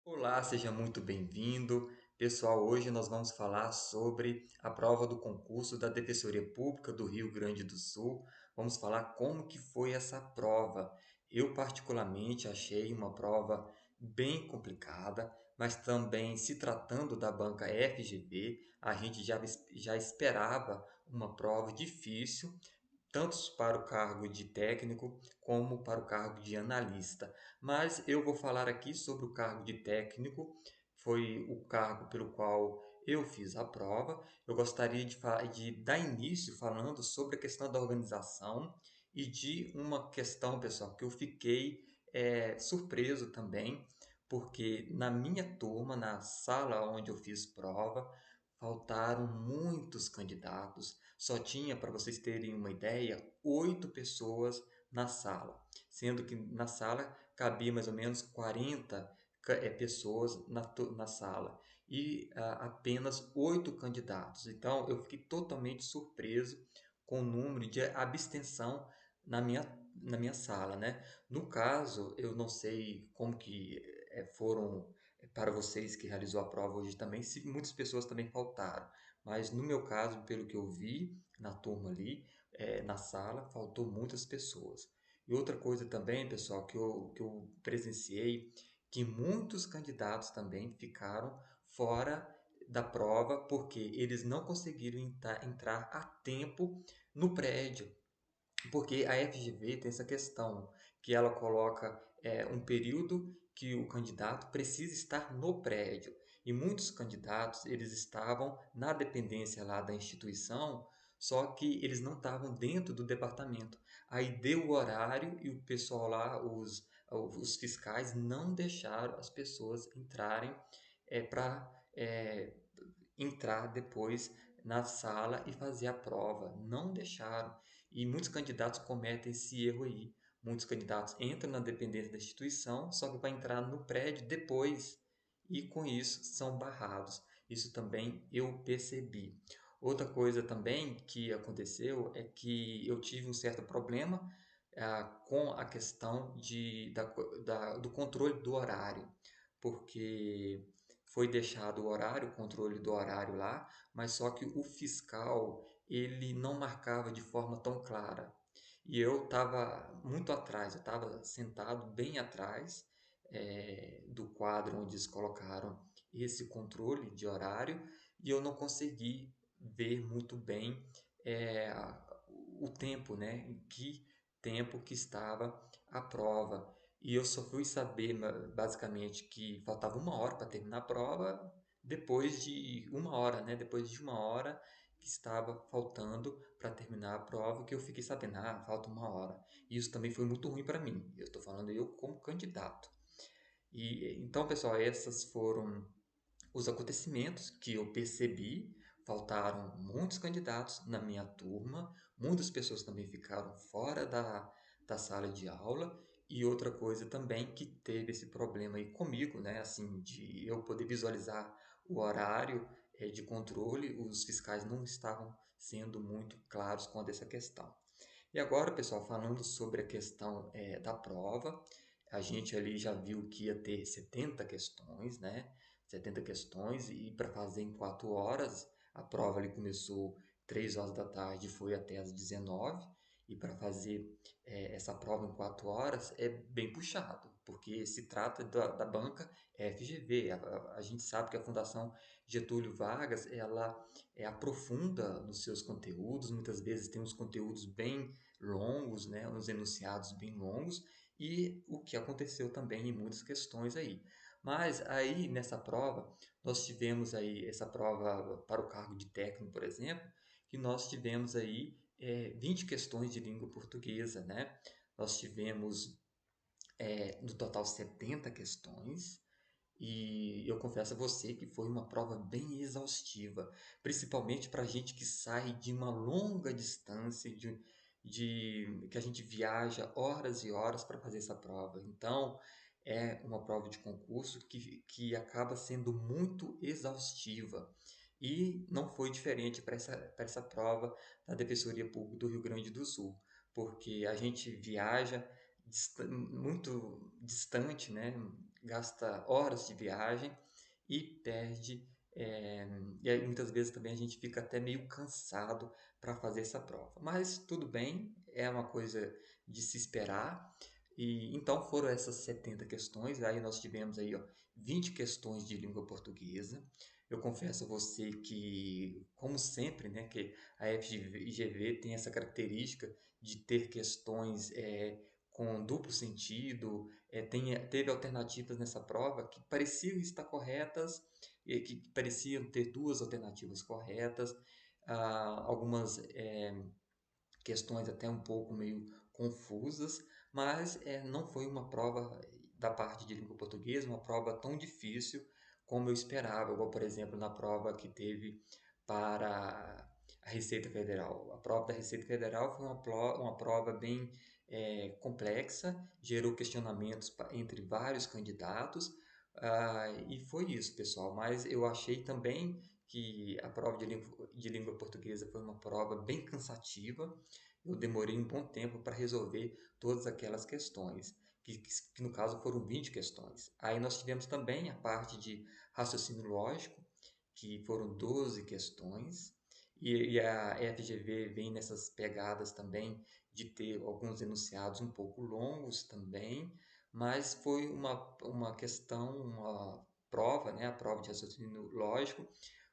Olá, seja muito bem-vindo. Pessoal, hoje nós vamos falar sobre a prova do concurso da Defensoria Pública do Rio Grande do Sul. Vamos falar como que foi essa prova. Eu particularmente achei uma prova bem complicada, mas também se tratando da banca FGV, a gente já esperava uma prova difícil, tanto para o cargo de técnico como para o cargo de analista. Mas eu vou falar aqui sobre o cargo de técnico, foi o cargo pelo qual eu fiz a prova. Eu gostaria de dar início falando sobre a questão da organização e de uma questão, pessoal, que eu fiquei surpreso também, porque na minha turma, na sala onde eu fiz prova, faltaram muitos candidatos. Só tinha, para vocês terem uma ideia, 8 pessoas na sala, sendo que na sala cabia mais ou menos 40 pessoas na sala e apenas 8 candidatos. Então eu fiquei totalmente surpreso com o número de abstenção na minha sala, né? No caso, eu não sei como que foram para vocês que realizou a prova hoje também, se muitas pessoas também faltaram. Mas no meu caso, pelo que eu vi na turma ali, na sala, faltou muitas pessoas. E outra coisa também, pessoal, que eu presenciei, que muitos candidatos também ficaram fora da prova porque eles não conseguiram entrar a tempo no prédio. Porque a FGV tem essa questão, que ela coloca um período que o candidato precisa estar no prédio. E muitos candidatos, eles estavam na dependência lá da instituição, só que eles não estavam dentro do departamento. Aí deu o horário e o pessoal lá, os fiscais, não deixaram as pessoas entrarem para entrar depois na sala e fazer a prova. Não deixaram. E muitos candidatos cometem esse erro aí. Muitos candidatos entram na dependência da instituição, só que para entrar no prédio depois. E com isso são barrados. Isso também eu percebi. Outra coisa também que aconteceu é que eu tive um certo problema com a questão do controle do horário, porque foi deixado o horário, o controle do horário lá, mas só que o fiscal ele não marcava de forma tão clara. E eu estava muito atrás, eu estava sentado bem atrás do quadro onde eles colocaram esse controle de horário e eu não consegui ver muito bem o tempo, né? Em que tempo que estava a prova. E eu só fui saber basicamente que faltava 1 hora para terminar a prova depois de 1 hora, né? Depois de 1 hora que estava faltando para terminar a prova, que eu fiquei sabendo, falta 1 hora. E isso também foi muito ruim para mim. Eu estou falando eu como candidato. E então, pessoal, essas foram os acontecimentos que eu percebi. Faltaram muitos candidatos na minha turma, muitas pessoas também ficaram fora da sala de aula. E outra coisa também que teve esse problema aí comigo, né? Assim, de eu poder visualizar o horário de controle, os fiscais não estavam sendo muito claros quanto a essa questão. E agora, pessoal, falando sobre a questão da prova, a gente ali já viu que ia ter 70 questões, né? 70 questões e para fazer em 4 horas, a prova ali começou 3 horas da tarde e foi até às 19. E para fazer essa prova em 4 horas é bem puxado, porque se trata da banca FGV. A gente sabe que a Fundação Getúlio Vargas, ela aprofunda nos seus conteúdos, muitas vezes tem uns conteúdos bem longos, né, uns enunciados bem longos, e o que aconteceu também em muitas questões aí. Mas aí nessa prova, nós tivemos aí essa prova para o cargo de técnico, por exemplo, que nós tivemos aí 20 questões de língua portuguesa, né? Nós tivemos no total 70 questões, e eu confesso a você que foi uma prova bem exaustiva, principalmente para a gente que sai de uma longa distância, que a gente viaja horas e horas para fazer essa prova. Então, é uma prova de concurso que acaba sendo muito exaustiva. E não foi diferente para essa prova da Defensoria Pública do Rio Grande do Sul, porque a gente viaja muito distante, né? gasta horas de viagem e perde. eh, e aí muitas vezes também a gente fica até meio cansado para fazer essa prova. Mas tudo bem, é uma coisa de se esperar. E então foram essas 70 questões. Aí nós tivemos aí, ó, 20 questões de língua portuguesa. Eu confesso a você que, como sempre, né, que a FGV tem essa característica de ter questões com duplo sentido, teve alternativas nessa prova que pareciam estar corretas, que pareciam ter duas alternativas corretas, algumas questões até um pouco meio confusas, mas não foi uma prova da parte de língua portuguesa, uma prova tão difícil como eu esperava, igual, por exemplo, na prova que teve para a Receita Federal. A prova da Receita Federal foi uma prova bem complexa, gerou questionamentos entre vários candidatos, e foi isso, pessoal. Mas eu achei também que a prova de língua portuguesa foi uma prova bem cansativa. Eu demorei um bom tempo para resolver todas aquelas questões, que no caso foram 20 questões. Aí nós tivemos também a parte de raciocínio lógico, que foram 12 questões, e a FGV vem nessas pegadas também de ter alguns enunciados um pouco longos também, mas foi uma questão, uma prova, né, a prova de raciocínio lógico,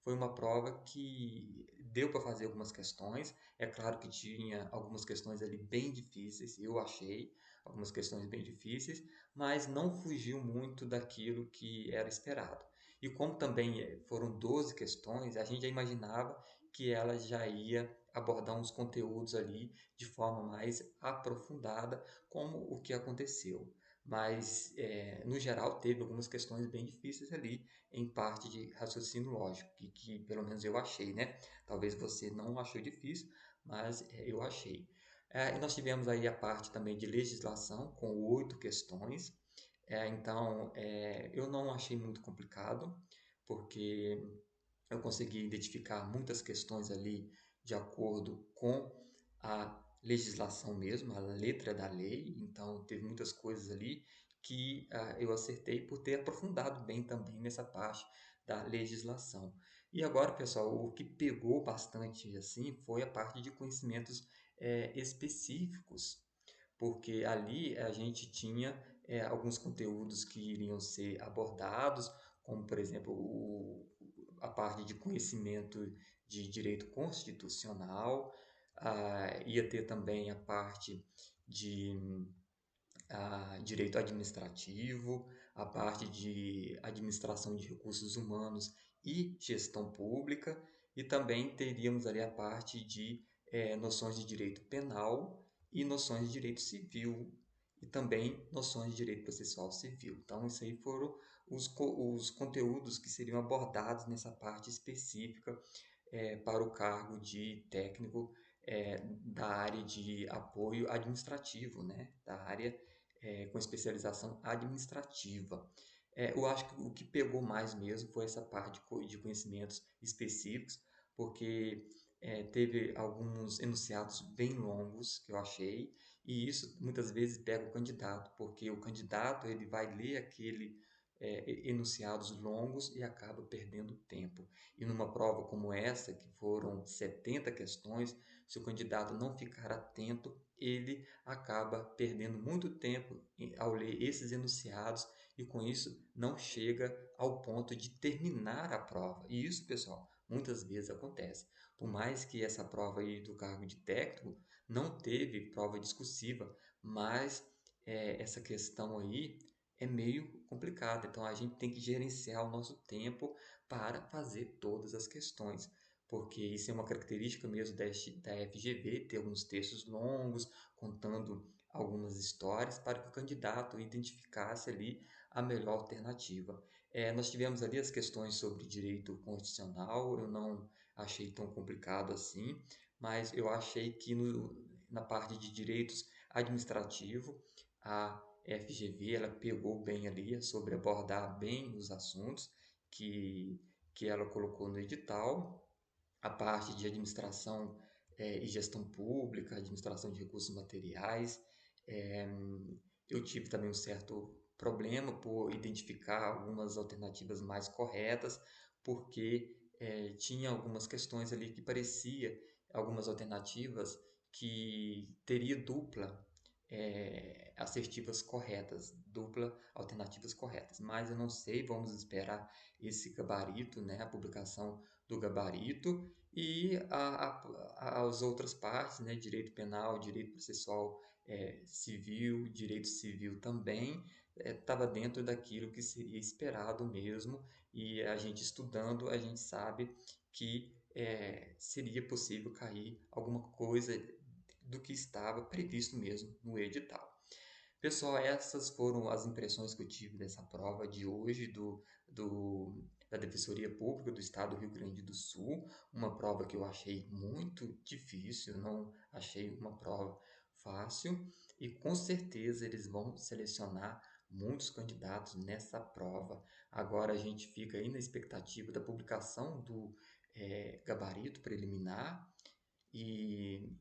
foi uma prova que deu para fazer algumas questões. É claro que tinha algumas questões ali bem difíceis, eu achei algumas questões bem difíceis, mas não fugiu muito daquilo que era esperado. E como também foram 12 questões, a gente já imaginava que ela já ia abordar uns conteúdos ali de forma mais aprofundada, como o que aconteceu. Mas, no geral, teve algumas questões bem difíceis ali, em parte de raciocínio lógico, que pelo menos eu achei, né? Talvez você não achou difícil, mas eu achei. E nós tivemos aí a parte também de legislação, com 8 questões. Então, eu não achei muito complicado, porque eu consegui identificar muitas questões ali de acordo com a legislação mesmo, a letra da lei. Então, teve muitas coisas ali que eu acertei por ter aprofundado bem também nessa parte da legislação. E agora, pessoal, o que pegou bastante assim foi a parte de conhecimentos específicos, porque ali a gente tinha alguns conteúdos que iriam ser abordados, como, por exemplo, a parte de conhecimento de direito constitucional, ia ter também a parte de direito administrativo, a parte de administração de recursos humanos e gestão pública, e também teríamos ali a parte de noções de direito penal e noções de direito civil, e também noções de direito processual civil. Então, isso aí foram os conteúdos que seriam abordados nessa parte específica para o cargo de técnico da área de apoio administrativo, né? Da área com especialização administrativa. Eu acho que o que pegou mais mesmo foi essa parte de conhecimentos específicos, porque teve alguns enunciados bem longos que eu achei, e isso muitas vezes pega o candidato, porque o candidato ele vai ler aquele enunciados longos e acaba perdendo tempo. E numa prova como essa, que foram 70 questões, se o candidato não ficar atento, ele acaba perdendo muito tempo ao ler esses enunciados e com isso não chega ao ponto de terminar a prova. E isso, pessoal, muitas vezes acontece. Por mais que essa prova aí do cargo de técnico não teve prova discursiva, mas essa questão aí é meio complicada. Então a gente tem que gerenciar o nosso tempo para fazer todas as questões, porque isso é uma característica mesmo da FGV, ter alguns textos longos, contando algumas histórias, para que o candidato identificasse ali a melhor alternativa. Nós tivemos ali as questões sobre direito constitucional, eu não achei tão complicado assim, mas eu achei que na parte de direitos administrativo, a FGV ela pegou bem ali sobre abordar bem os assuntos que ela colocou no edital, a parte de administração e gestão pública, administração de recursos materiais. É, eu tive também um certo problema por identificar algumas alternativas mais corretas, porque tinha algumas questões ali que parecia algumas alternativas que teria dupla assertivas corretas, dupla alternativas corretas. Mas eu não sei, vamos esperar esse gabarito, né, a publicação do gabarito e as outras partes, né, direito penal, direito processual civil, direito civil também, estava dentro daquilo que seria esperado mesmo, e a gente estudando, a gente sabe que seria possível cair alguma coisa do que estava previsto mesmo no edital. Pessoal, essas foram as impressões que eu tive dessa prova de hoje da Defensoria Pública do Estado do Rio Grande do Sul. Uma prova que eu achei muito difícil, não achei uma prova fácil e com certeza eles vão selecionar muitos candidatos nessa prova. Agora a gente fica aí na expectativa da publicação do gabarito preliminar e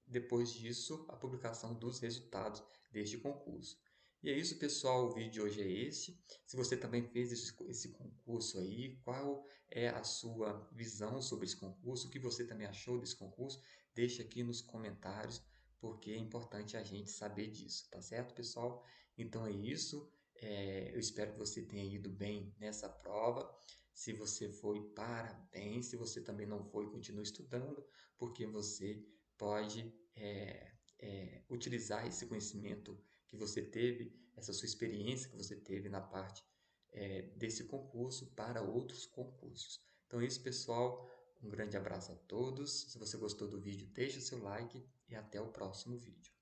depois disso a publicação dos resultados deste concurso. E é isso, pessoal. O vídeo de hoje é esse. Se você também fez esse concurso aí, qual é a sua visão sobre esse concurso? O que você também achou desse concurso? Deixe aqui nos comentários, porque é importante a gente saber disso, tá certo, pessoal? Então é isso. Eu espero que você tenha ido bem nessa prova. Se você foi, parabéns. Se você também não foi, continue estudando, porque você pode utilizar esse conhecimento que você teve, essa sua experiência que você teve na parte desse concurso para outros concursos. Então é isso, pessoal. Um grande abraço a todos. Se você gostou do vídeo, deixe o seu like e até o próximo vídeo.